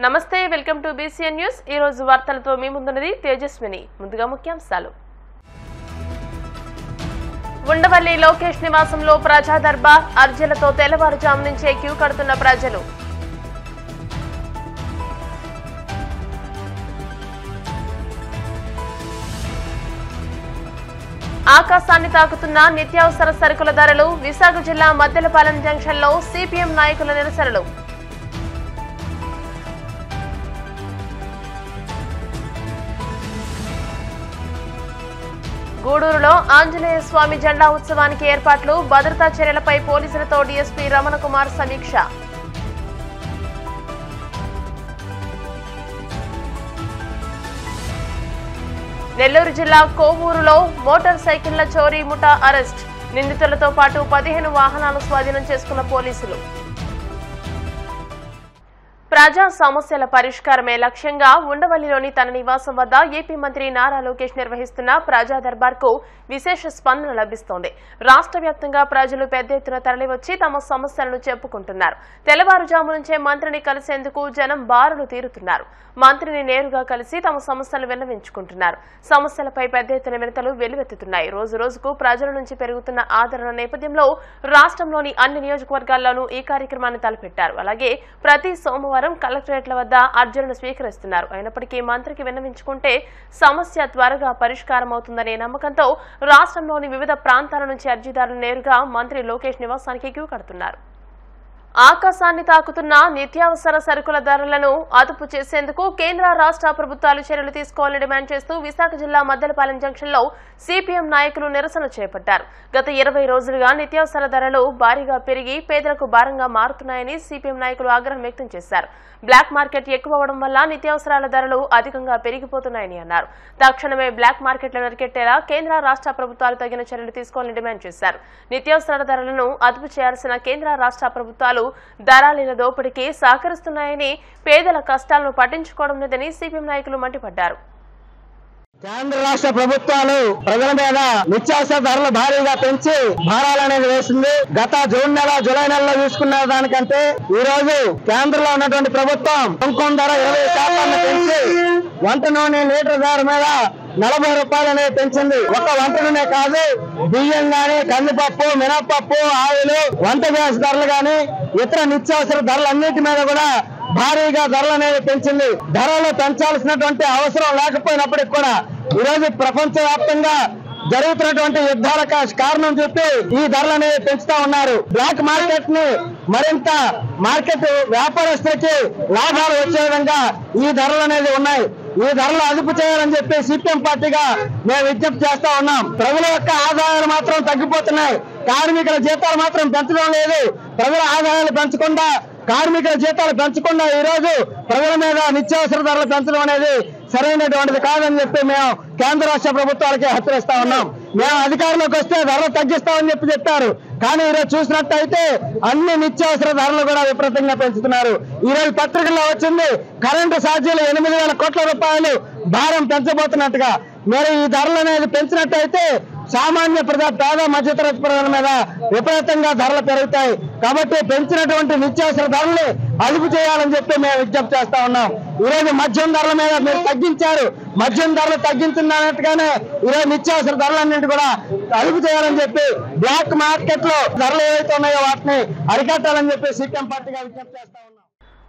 నమస్తే welcome to BCN news. ఈ రోజు వార్తలతో మీ ముందున్నది తేజస్విని। ముందుగా ముఖ్యాంశాలు। ఉండవల్లి లోకేష్ నివాసంలో ప్రజా దర్బార్ అర్జీలతో తెల్లవారుజాము నుంచే క్యూ కడుతున్న ప్రజలు। ఆకాశాన్ని తాకుతున్న నిత్యావసర సరుకుల ధరలు। విశాఖ జిల్లా మద్దెలపాలెం జంక్షన్లో సిపిఎం నాయకుల నిరసనలు। గూడూరులో ఆంజనేయ స్వామి జెండా ఉత్సవానికి ఏర్పాట్లు। భద్రతా చర్యలపై పోలీసులతో డీఎస్పీ రమణ కుమార్ సమీక్ష। నెల్లూరు జిల్లా కోవూరులో మోటార్ సైకిళ్ల చోరీ ముఠా అరెస్ట్। నిందితులతో పాటు 15 వాహనాలు స్వాధీనం చేసుకున్న పోలీసులు। ప్రజా సమస్యల పరిష్కారమే లక్ష్యంగా ఉండవల్లిలోని తన నివాసం వద్ద ఏపీ మంత్రి నారా లోకేష్ నిర్వహిస్తున్న ప్రజా దర్బార్కు విశేష స్పందన లభిస్తోంది। రాష్ట్ర వ్యాప్తంగా ప్రజలు పెద్ద ఎత్తున తరలివచ్చి తమ సమస్యలను చెప్పుకుంటున్నారు। తెల్లవారుజాము నుంచే మంత్రిని కలిసేందుకు జనం బారులు తీరుతున్నారు। మంత్రిని నేరుగా కలిసి తమ సమస్యలు విన్నవించుకుంటున్నారు। సమస్యలపై పెద్ద ఎత్తున వినతులు వెల్లువెత్తుతున్నాయి। రోజు రోజుకు ప్రజల నుంచి పెరుగుతున్న ఆదరణ నేపథ్యంలో రాష్ట్రంలోని అన్ని నియోజకవర్గాల్లోనూ ఈ కార్యక్రమాన్ని తలపెట్టారు। అలాగే ప్రతి సోమవారం కలెక్టరేట్ల వద్ద అర్జీలను స్వీకరిస్తున్నారు। అయినప్పటికీ మంత్రికి విన్నవించుకుంటే సమస్య త్వరగా పరిష్కారం అవుతుందనే నమ్మకంతో రాష్ట్రంలోని వివిధ ప్రాంతాల నుంచి అర్జీదారులు నేరుగా మంత్రి లోకేష్ నివాసానికి క్యూ కడుతున్నారు। ఆకాశాన్ని తాకుతున్న నిత్యావసర సరుకుల ధరలను అదుపు చేసేందుకు కేంద్ర రాష్ట్ర ప్రభుత్వాలు చర్యలు తీసుకోవాలని డిమాండ్ చేస్తూ విశాఖ జిల్లా మద్దెలపాలెం జంక్షన్లో సిపిఎం నాయకులు నిరసన చేపట్టారు। గత 20 రోజులుగా నిత్యావసర ధరలు భారీగా పెరిగి పేదలకు భారంగా మారుతున్నాయని సిపిఎం నాయకులు ఆగ్రహం వ్యక్తం చేశారు। బ్లాక్ మార్కెట్ ఎక్కువ అవడం వల్ల నిత్యావసరాల ధరలు అధికంగా పెరిగిపోతున్నాయని అన్నారు। తక్షణమే బ్లాక్ మార్కెట్లను అరికెట్టేలా కేంద్ర రాష్ట్ర ప్రభుత్వాలు తగిన చర్యలు తీసుకోవాలని డిమాండ్ చేశారు। నిత్యావసరాల ధరలను అదుపు చేయాల్సిన కేంద్ర రాష్ట్ర ప్రభుత్వాలు దళాలీల దోపిడీకి సహకరిస్తున్నాయని, పేదల కష్టాలను పట్టించుకోవడం లేదని సిపిఎం నాయకులు మండిపడ్డారు। కేంద్ర రాష్ట్ర ప్రభుత్వాలు ప్రజల మీద నిత్యావసర ధరలు భారీగా పెంచి భారాలనేది వేసింది। గత జూన్ నెల జూలై నెలలో చూసుకున్న దానికంటే ఈ రోజు కేంద్రంలో ఉన్నటువంటి ప్రభుత్వం కుంకుమ ధర 20% పెంచి వంట నూనె లీటర్ ధర మీద 40 రూపాయలు అనేది పెంచింది। ఒక వంట నూనె కాదు, బియ్యం గాని, కందిపప్పు, మినపప్పు, ఆయిల్, వంట గ్యాస్ ధరలు గాని, ఇతర నిత్యావసర ధరలన్నిటి మీద కూడా భారీగా ధరలు అనేది పెంచింది। ధరలు పెంచాల్సినటువంటి అవసరం లేకపోయినప్పటికీ కూడా ఈ రోజు ప్రపంచ వ్యాప్తంగా జరుగుతున్నటువంటి యుద్ధాల కారణం చూపి ఈ ధరలు అనేది పెంచుతా ఉన్నారు। బ్లాక్ మార్కెట్ ని మరింత మార్కెట్ వ్యాపారస్తులకి లాభాలు వచ్చే విధంగా ఈ ధరలు అనేది ఉన్నాయి। ఈ ధరలు అదుపు చేయాలని చెప్పి సిపిఎం పార్టీగా మేము విజ్ఞప్తి చేస్తా ఉన్నాం। ప్రజల యొక్క ఆదాయాలు మాత్రం తగ్గిపోతున్నాయి, కార్మికుల జీతాలు మాత్రం పెంచడం లేదు। ప్రజల ఆదాయాలు పెంచకుండా, కార్మికుల జీతాలు పెంచకుండా ఈ రోజు ప్రజల మీద నిత్యావసర ధరలు పెంచడం అనేది సరైనటువంటిది కాదని చెప్పి మేము కేంద్ర రాష్ట్ర ప్రభుత్వాలకి హెచ్చరిస్తా ఉన్నాం। మేము అధికారంలోకి వస్తే ధరలు తగ్గిస్తామని చెప్పారు, కానీ ఈరోజు చూసినట్టయితే అన్ని నిత్యావసర ధరలు కూడా విపరీతంగా పెంచుతున్నారు। ఈ రోజు పత్రికల్లో వచ్చింది కరెంటు ఛార్జీలు 8,000 కోట్ల రూపాయలు భారం పెంచబోతున్నట్టుగా। మరి ఈ ధరలు అనేది పెంచినట్టయితే సామాన్య పేద మధ్యతరగతి ప్రజల మీద విపరీతంగా ధరలు పెరుగుతాయి। కాబట్టి పెంచినటువంటి నిత్యావసర ధరలు అదుపు చేయాలని చెప్పి మేము విజ్ఞప్తి చేస్తా ఉన్నాం। ఈరోజు మద్యం ధరల మీద మీరు తగ్గించారు, మద్యం ధరలు తగ్గించినట్టుగానే ఈరోజు నిత్యావసర ధరలన్నింటి కూడా అదుపు చేయాలని చెప్పి బ్లాక్ మార్కెట్ లో ధరలు ఏవైతే ఉన్నాయో వాటిని అరికట్టాలని చెప్పి సిపిఎం పార్టీగా విజ్ఞప్తి చేస్తా ఉన్నాం।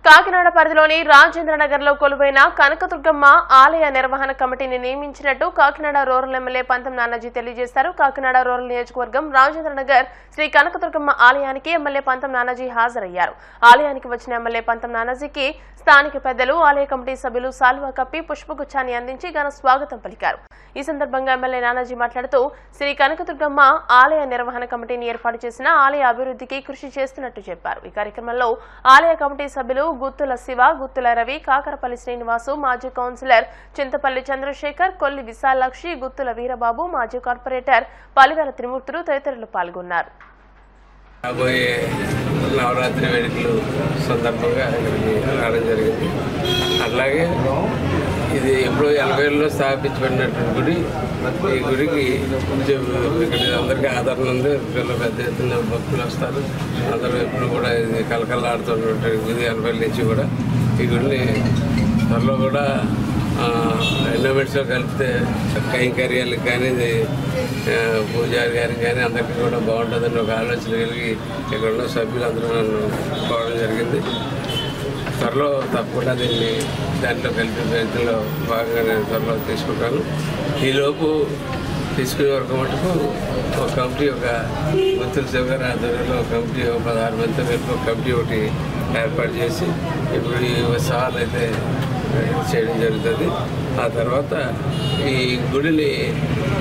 కాకినాడ పరిధిలోని రాజేంద్రనగర్ లో కొలువైన కనకదుర్గమ్మ ఆలయ నిర్వహణ కమిటీని నియమించినట్టు కాకినాడ రూరల్ ఎమ్మెల్యే పంతం నానాజీ తెలియజేశారు। కాకినాడ రూరల్ నియోజకవర్గం రాజేంద్రనగర్ శ్రీ కనకదుర్గమ్మ ఆలయానికి ఎమ్మెల్యే పంతం నానాజీ హాజరయ్యారు। ఆలయానికి వచ్చిన ఎమ్మెల్యే పంతం నానాజీకి స్థానిక పెద్దలు, ఆలయ కమిటీ సభ్యులు సాల్వా కప్పి పుష్పగుచ్చాన్ని అందించి ఘన స్వాగతం పలికారు। ఈ సందర్భంగా ఎమ్మెల్యే నానాజీ మాట్లాడుతూ శ్రీ కనకదుర్గమ్మ ఆలయ నిర్వహణ కమిటీని ఏర్పాటు చేసిన ఆలయ అభివృద్ధికి కృషి చేస్తున్నట్టు చెప్పారు। ఈ కార్యక్రమంలో ఆలయ కమిటీ సభ్యులు గుత్తుల శివ, గుత్తుల రవి, కాకరపల్లి శ్రీనివాసు, మాజీ కౌన్సిలర్ చింతపల్లి చంద్రశేఖర్, కొల్లి విశాలాక్షి, గుత్తుల వీరబాబు, మాజీ కార్పొరేటర్ పలివేల త్రిమూర్తులు తదితరులు పాల్గొన్నారు। నవరాత్రి వేడుకలు సందర్భంగా ఇక్కడికి రావడం జరిగింది। అట్లాగే ఇది ఎప్పుడో 80లో స్థాపించబడినటువంటి గుడి। ఈ గుడికి ఇక్కడ అందరికీ ఆదరణ ఉంది, పెద్ద ఎత్తున భక్తులు వస్తారు। అందరూ ఎప్పుడు కూడా ఇది కలకలాడుతున్నటువంటి గుడి 80 నుంచి కూడా ఈ గుడిని త్వరలో కూడా ఎన్నోమెంట్స్లో కలిపితే కైంకర్యాలకు కానీ పూజారి గారికి కానీ అందరికీ కూడా బాగుంటుందని ఒక ఆలోచన కలిగి ఇక్కడ ఉన్న సభ్యులందరూ నన్ను పోవడం జరిగింది. త్వరలో తప్పకుండా దాంట్లో కలిపే ప్రయత్నంలో భాగంగా నేను త్వరలో తీసుకుంటాను. ఈలోపు తీసుకునే వరకు మటుకు ఒక కమిటీ, ఒక మంత్రుల శివ గారి ఆధ్వర్యంలో ఒక కమిటీ, 16 మందితో కలిపి ఒక కమిటీ ఒకటి ఏర్పాటు చేసి ఇప్పుడు ఈ ఉత్సవాలు అయితే చేయడం జరుగుతుంది. ఆ తర్వాత ఈ గుడిని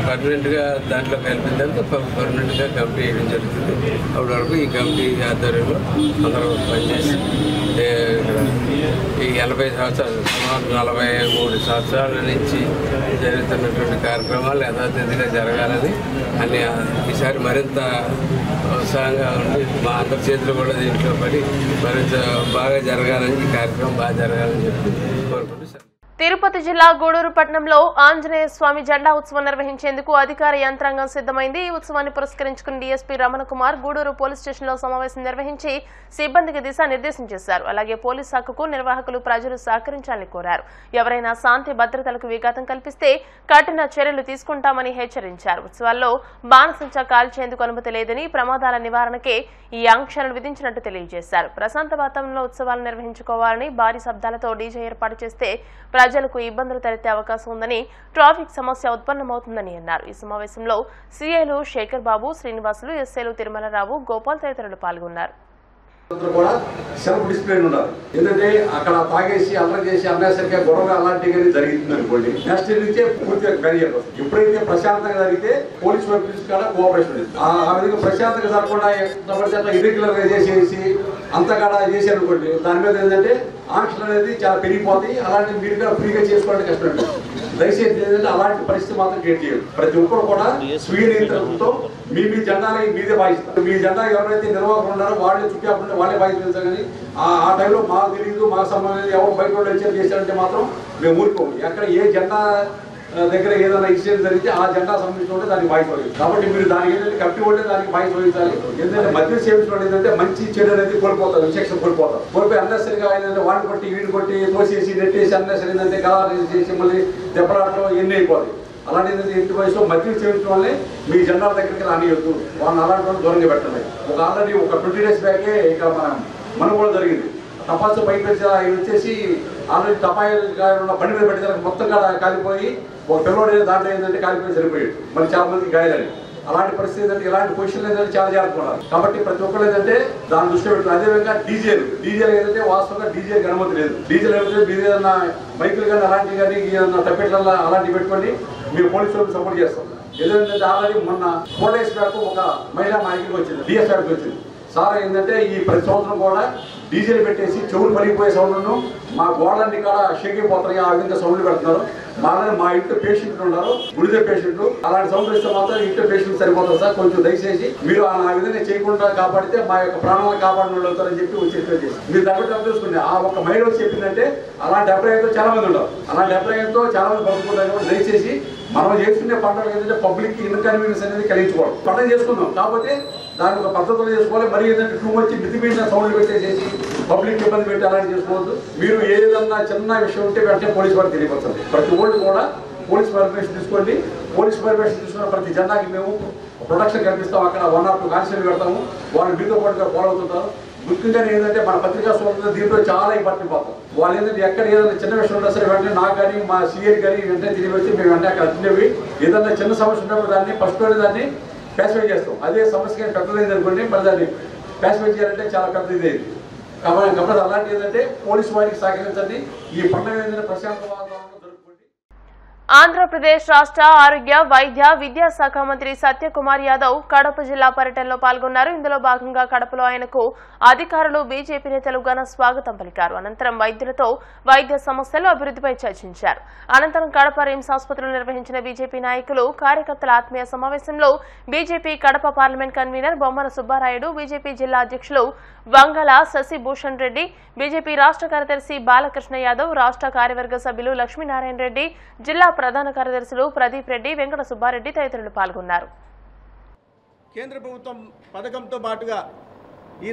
పర్మనెంట్గా దాంట్లో కలిపిన తర్వాత పర్మనెంట్గా కమిటీ వేయడం జరుగుతుంది. అప్పటి వరకు ఈ కమిటీ ఆధ్వర్యంలో అందరూ పనిచేసి ఇక్కడ ఈ 80 సంవత్సరాలు, సుమారు 43 సంవత్సరాల నుంచి జరుగుతున్నటువంటి కార్యక్రమాలు యథాతథిగా జరగాలని అని ఈసారి మరింత ఉత్సాహంగా ఉండి మా అందరి చేతులు కూడా దీంట్లో పడి మరింత బాగా జరగాలని, ఈ కార్యక్రమం బాగా జరగాలని చెప్పి కోరుకుంటున్నాను. తిరుపతి జిల్లా గూడూరు పట్టణంలో ఆంజనేయ స్వామి జెండా ఉత్సవం నిర్వహించేందుకు అధికార యంత్రాంగం సిద్ధమైంది. ఈ ఉత్సవాన్ని పురస్కరించుకుని డీఎస్పీ రమణ కుమార్ గూడూరు పోలీస్ స్టేషన్లో సమావేశం నిర్వహించి సిబ్బందికి దిశానిర్దేశం చేశారు. అలాగే పోలీస్ శాఖకు నిర్వాహకులు ప్రజలు సహకరించాలని కోరారు. ఎవరైనా శాంతి భద్రతలకు విఘాతం కల్పిస్తే కఠిన చర్యలు తీసుకుంటామని హెచ్చరించారు. ఉత్సవాల్లో బాణసంచా కాల్చేందుకు అనుమతి లేదని, ప్రమాదాల నివారణకే ఈ ఆంక్షలను విధించినట్టు తెలియజేశారు. ప్రశాంత వాతావరణంలో ఉత్సవాలు నిర్వహించుకోవాలని, భారీ శబ్దాలతో డీజే ఏర్పాటు చేస్తే ప్రజలకు ఇబ్బందులు తలెత్తే అవకాశం ఉందని, ట్రాఫిక్ సమస్య ఉత్పన్నమవుతుందని అన్నారు. ఈ సమావేశంలో సీఐలు శేఖర్ బాబు, శ్రీనివాసులు, ఎస్ఐలు తిరుమలరావు, గోపాల్ తదితరులు పాల్గొన్నారు. కూడా సెల్ఫ్ డిసిప్లిన్ ఉండాలి. ఎందుకంటే అక్కడ తాగేసి అల్లరి చేసి అన్నసరిగా గొడవ అలాంటివి జరిగింది అనుకోండి, నెక్స్ట్ నుంచే పూర్తిగా కరియాలి. ఎప్పుడైతే ప్రశాంతంగా జరిగితే పోలీస్ వైపు కూడా కోఆపరేషన్ ఉంది. ఆ విధంగా ప్రశాంతంగా జరగకుండా ఇర్రెగ్యులర్ గా చేసేసి అంతకాడ చేసి అనుకోండి, దాని మీద ఏంటంటే ఆంక్షలు అనేది చాలా పెరిగిపోతాయి. అలాంటి మీరు కూడా ఫ్రీగా చేసుకోవడానికి కష్టం. దయచేసి ఏంటంటే అలాంటి పరిస్థితి మాత్రం క్రియేట్ చేయాలి. ప్రతి ఒక్కరు కూడా స్వీయ నియంత్రణతో మీ జెండాని మీదే బాధిస్తారు. మీ జెండా ఎవరైతే నిర్వాహకులు ఉన్నారో వాళ్ళే చుట్టాపుంటే వాళ్ళే బాధిస్తారు. కానీ ఆ టైంలో మాకు తెలియదు, మాకు సంబంధించి ఎవరు బయట వాళ్ళు హెచ్చరిక చేశారంటే మాత్రం మేము ఊరుకోము. ఎక్కడ ఏ జెండా దగ్గర ఏదైనా ఇన్సిడెంట్ జరిగితే ఆ జెండా సంబంధించి ఉంటే దానికి బాధ్యత వహించాలి. కాబట్టి మీరు దానికి ఏంటంటే కట్టి ఉంటే దానికి బాధ్యత వహించాలి. ఎందుకంటే మద్యం సేవించడం ఏంటంటే మంచి చెడు అనేది కోల్పోతారు, విచక్షణ కోల్పోయి అన్నెసరిగా ఏంటంటే వాడిని కొట్టి వీడిని కొట్టి తోసేసి నెట్టేసి అన్నెసరి ఏంటంటే గలాలు చేసి మళ్ళీ దెబ్బలాటం ఎన్ని అయిపోతాయి. అలాంటి ఇంటి వయసులో మద్యం సేవించడం వల్లే మీ జెండాల దగ్గరికి రానియొద్దు. వాళ్ళని అలాంటి వాళ్ళు దూరంగా పెట్టండి. ఆల్రెడీ ఒక 20 days బ్యాకే ఇక్కడ మనం కూడా జరిగింది. టపాసు పైకి వచ్చేసి ఆల్రెడీ టపాయిగా ఉన్న బండి మీద పెట్టేదానికి మొత్తం కాలిపోయి ఒక పిల్లవాడు దాంట్లో ఏంటంటే కాలిపోయి సరిపోయాడు. మరి చాలా మందికి గాయాలని. అలాంటి పరిస్థితి ఏంటంటే ఇలాంటి పొజిషన్లు ఏంటంటే చాలా జాగ్రత్తగా ఉండాలి. కాబట్టి ప్రతి ఒక్కరు ఏంటంటే దాన్ని దృష్టి పెట్టుకుని అదేవిధంగా డీజేలు ఏంటంటే వాస్తవంగా డీజేకి అనుమతి లేదు. డీజేలు ఏమైతే మీరు ఏదన్నా మైకులు కానీ అలాంటివి కానీ ఏదన్నా టపెట్ల అలాంటివి పెట్టుకొని మేము పోలీసు వాళ్ళకి సపోర్ట్ చేస్తాం. ఏదంటే ఆల్రెడీ మొన్న 4 days బ్యాక్ ఒక మహిళా మా ఇంటికి వచ్చింది, డిఎస్ ఆడికి వచ్చింది. సార్ ఏంటంటే ఈ ప్రతి సంవత్సరం కూడా డీజేలు పెట్టేసి చెవులు పలిగిపోయే సౌండ్లను మా గోడలన్నీ కూడా షేక్ అయిపోతాయి. ఆ విధంగా సౌండ్లు పెడుతున్నారు. మా ఇంట్లో పేషెంట్లు ఉన్నారు, గుడిదే పేషెంట్లు. అలాంటి సౌండ్ ఇస్తే మాత్రం ఇంట్లో పేషెంట్ సరిపోతారు సార్. కొంచెం దయచేసి మీరు ఆ విధంగా చేయకుండా కాపాడితే మా యొక్క ప్రాణాలను కాపాడిన వాళ్ళు అవుతారని చెప్పి వచ్చి చేసి మీరు దగ్గర చూసుకుని ఆ ఒక మహిళ వచ్చి చెప్పిందంటే అలాంటి అభిప్రాయంతో చాలా మంది ఉన్నారు. అలాంటి అభిప్రాయంతో చాలా మంది బతుకుంటారు. దయచేసి మనం చేసుకునే పండుగ ఏంటంటే పబ్లిక్ ఇన్కన్వీనియన్స్ అనేది కలిగించుకోవడం. పండుగ చేసుకుందాం, కాకపోతే దాని ఒక పద్ధతులు చేసుకోవాలి. మరి ఏంటంటే టూ వచ్చి మితిమీరిన సౌండ్లు పెట్టేసేసి పబ్లిక్ ఇబ్బంది పెట్టి అలాంటి చేసుకోవద్దు. మీరు ఏదన్నా చిన్న విషయం ఉంటే వెంటనే పోలీసు వారికి తెలియపరచండి. ప్రతి ఒళ్ళు కూడా పోలీస్ పర్మిషన్ తీసుకోండి. పోలీస్ పర్మిషన్ తీసుకున్న ప్రతి జెండాకి మేము ప్రొటెక్షన్ కల్పిస్తాం. అక్కడ 1 or 2 కానిస్టేబుల్ పెడతాము. వాళ్ళు మీతో పాటుగా ఫాలో అవుతుంటారు. ముఖ్యంగా ఏంటంటే మన పత్రికా స్వాతంత్రం దీంట్లో చాలా ఇంపార్టెంట్ పోతాం. వాళ్ళు ఏంటంటే ఎక్కడ ఏదైనా చిన్న విషయం ఉన్నా సరే వెంటనే నాకు కానీ మా సీఏకి కానీ వెంటనే తిరిగి వచ్చి మేము వెంటనే అక్కడ అట్టినవి ఏదన్నా చిన్న సమస్య ఉన్నప్పుడు దాన్ని ఫస్ట్లోనే దాన్ని ప్యాసిఫై చేస్తాం. అదే సమస్య కానీ పెద్దదైంది అనుకోండి, మరి దాన్ని ప్యాసిఫై చేయాలంటే చాలా పెద్దది. కాబట్టి అలాంటి ఏంటంటే పోలీసు వారికి సహకరించండి. ఈ పండుగ ఏంటంటే ప్రశాంత వాతావరణంలో జరుపుకోండి. ఆంధ్రప్రదేశ్ రాష్ట్ర ఆరోగ్య వైద్య విద్యాశాఖ మంత్రి సత్యకుమార్ యాదవ్ కడప జిల్లా పర్యటనలో పాల్గొన్నారు. ఇందులో భాగంగా కడపలో ఆయనకు అధికారులు, బీజేపీ నేతలు ఘన స్వాగతం పలికారు. అనంతరం వైద్యులతో వైద్య సమస్యలు, అభివృద్ధిపై చర్చించారు. అనంతరం కడప రిమ్స్ ఆసుపత్రిలో నిర్వహించిన బీజేపీ నాయకులు, కార్యకర్తల ఆత్మీయ సమావేశంలో BJP Kadapa parliament convener Bommana Subbarayudu, BJP జిల్లా అధ్యక్షులు వంగల శశిభూషణ్ రెడ్డి, బీజేపీ రాష్ట్ర కార్యదర్శి బాలకృష్ణ యాదవ్, రాష్ట్ర కార్యవర్గ సభ్యులు లక్ష్మీనారాయణ రెడ్డి, జిల్లా ప్రధాన కార్యదర్శులు ప్రదీప్ రెడ్డి, వెంకట సుబ్బారెడ్డి తదితరులు పాల్గొన్నారు. కేంద్ర ప్రభుత్వం పథకంతో పాటుగా ఈ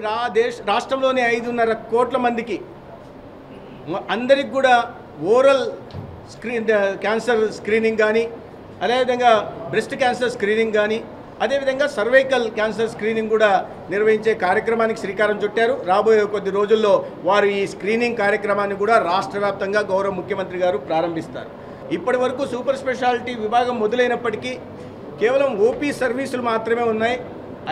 రాష్ట్రంలోని 5.5 కోట్ల మందికి అందరికి కూడా ఓరల్ క్యాన్సర్ స్క్రీనింగ్ కానీ, అదేవిధంగా బ్రెస్ట్ క్యాన్సర్ స్క్రీనింగ్ కానీ, అదేవిధంగా సర్వైకల్ క్యాన్సర్ స్క్రీనింగ్ కూడా నిర్వహించే కార్యక్రమానికి శ్రీకారం చుట్టారు. రాబోయే కొద్ది రోజుల్లో వారు ఈ స్క్రీనింగ్ కార్యక్రమాన్ని కూడా రాష్ట్ర వ్యాప్తంగా గౌరవ ముఖ్యమంత్రి గారు ప్రారంభిస్తారు. ఇప్పటి వరకు సూపర్ స్పెషాలిటీ విభాగం మొదలైనప్పటికీ కేవలం ఓపీ సర్వీసులు మాత్రమే ఉన్నాయి,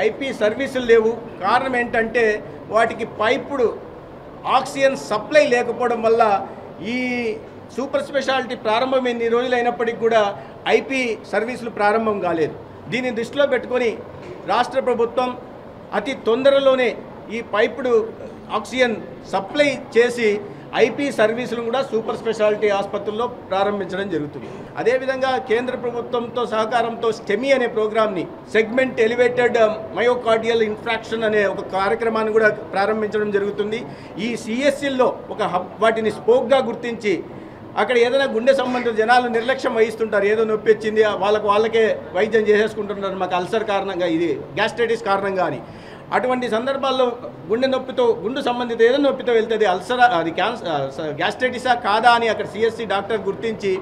ఐపీ సర్వీసులు లేవు. కారణం ఏంటంటే వాటికి పైపుడు ఆక్సిజన్ సప్లై లేకపోవడం వల్ల ఈ సూపర్ స్పెషాలిటీ ప్రారంభం ఎన్ని రోజులు అయినప్పటికీ కూడా ఐపీ సర్వీసులు ప్రారంభం కాలేదు. దీన్ని దృష్టిలో పెట్టుకొని రాష్ట్ర ప్రభుత్వం అతి తొందరలోనే ఈ పైపుడు ఆక్సిజన్ సప్లై చేసి ఐపీ సర్వీసులను కూడా సూపర్ స్పెషాలిటీ ఆసుపత్రుల్లో ప్రారంభించడం జరుగుతుంది. అదేవిధంగా కేంద్ర ప్రభుత్వంతో సహకారంతో స్టెమీ అనే ప్రోగ్రామ్ని, సెగ్మెంట్ ఎలివేటెడ్ మయోకార్డియల్ ఇన్ఫ్రాక్షన్ అనే ఒక కార్యక్రమాన్ని కూడా ప్రారంభించడం జరుగుతుంది. ఈ సిఎస్సిల్లో ఒక హబ్, వాటిని స్పోక్గా గుర్తించి అక్కడ ఏదైనా గుండె సంబంధిత జనాలు నిర్లక్ష్యం వహిస్తుంటారు, ఏదో నొప్పి వచ్చింది వాళ్ళకే వైద్యం చేసేసుకుంటుంటారు, మాకు అల్సర్ కారణంగా, ఇది గ్యాస్ట్రైటిస్ కారణంగా అని. అటువంటి సందర్భాల్లో గుండె సంబంధిత ఏదైనా నొప్పితో వెళ్తుంది, అల్సర్ అది గ్యాస్ట్రైటిసా కాదా అని అక్కడ సిఎస్సి డాక్టర్ గుర్తించి,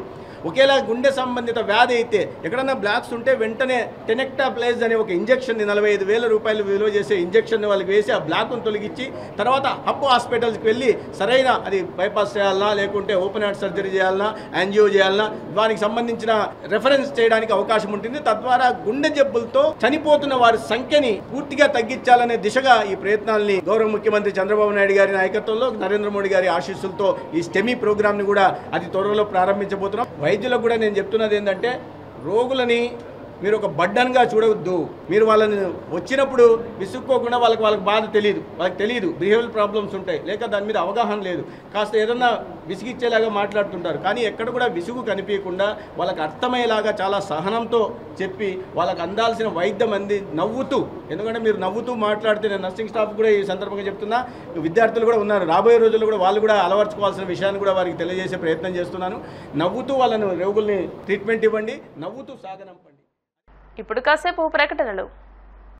ఒకేలా గుండె సంబంధిత వ్యాధి అయితే ఎక్కడన్నా బ్లాక్స్ ఉంటే వెంటనే టెనెక్టాప్లైజ్ అనే ఒక ఇంజెక్షన్ని 45,000 రూపాయలు విలువ చేసే ఇంజెక్షన్ వాళ్ళకి వేసి ఆ బ్లాక్ను తొలగించి తర్వాత హబ్ హాస్పిటల్స్కి వెళ్ళి సరైన అది బైపాస్ చేయాలన్నా, లేకుంటే ఓపెన్ హార్ట్ సర్జరీ చేయాలన్నా, యాంజియో చేయాలన్నా, దానికి సంబంధించిన రెఫరెన్స్ చేయడానికి అవకాశం ఉంటుంది. తద్వారా గుండె జబ్బులతో చనిపోతున్న వారి సంఖ్యని పూర్తిగా తగ్గించాలనే దిశగా ఈ ప్రయత్నాల్ని గౌరవ ముఖ్యమంత్రి చంద్రబాబు నాయుడు గారి నాయకత్వంలో, నరేంద్ర మోడీ గారి ఆశీస్సులతో ఈ స్టెమీ ప్రోగ్రామ్ని కూడా అతి త్వరలో ప్రారంభించబోతున్నాం. వైద్యులకు కూడా నేను చెప్తున్నది ఏంటంటే, రోగులని మీరు ఒక బడ్డన్గా చూడవద్దు. మీరు వాళ్ళని వచ్చినప్పుడు విసుక్కోకుండా వాళ్ళకి బాధ తెలియదు, వాళ్ళకి తెలియదు, బిహేవియర్ ప్రాబ్లమ్స్ ఉంటాయి, లేక దాని మీద అవగాహన లేదు, కాస్త ఏదన్నా విసిగిచ్చేలాగా మాట్లాడుతుంటారు. కానీ ఎక్కడ కూడా విసుగు కనిపించకుండా వాళ్ళకి అర్థమయ్యేలాగా చాలా సహనంతో చెప్పి వాళ్ళకి అందాల్సిన వైద్యం నవ్వుతూ, ఎందుకంటే మీరు నవ్వుతూ మాట్లాడితే, నేను నర్సింగ్ స్టాఫ్ కూడా ఈ సందర్భంగా చెప్తున్నా, విద్యార్థులు కూడా ఉన్నారు, రాబోయే రోజుల్లో కూడా వాళ్ళు కూడా అలవర్చుకోవాల్సిన విషయాన్ని కూడా వారికి తెలియజేసే ప్రయత్నం చేస్తున్నాను. నవ్వుతూ వాళ్ళను రోగుల్ని ట్రీట్మెంట్ ఇవ్వండి, నవ్వుతూ సాగనంపండి. ఇప్పుడు కాసేపు ప్రకటనలు.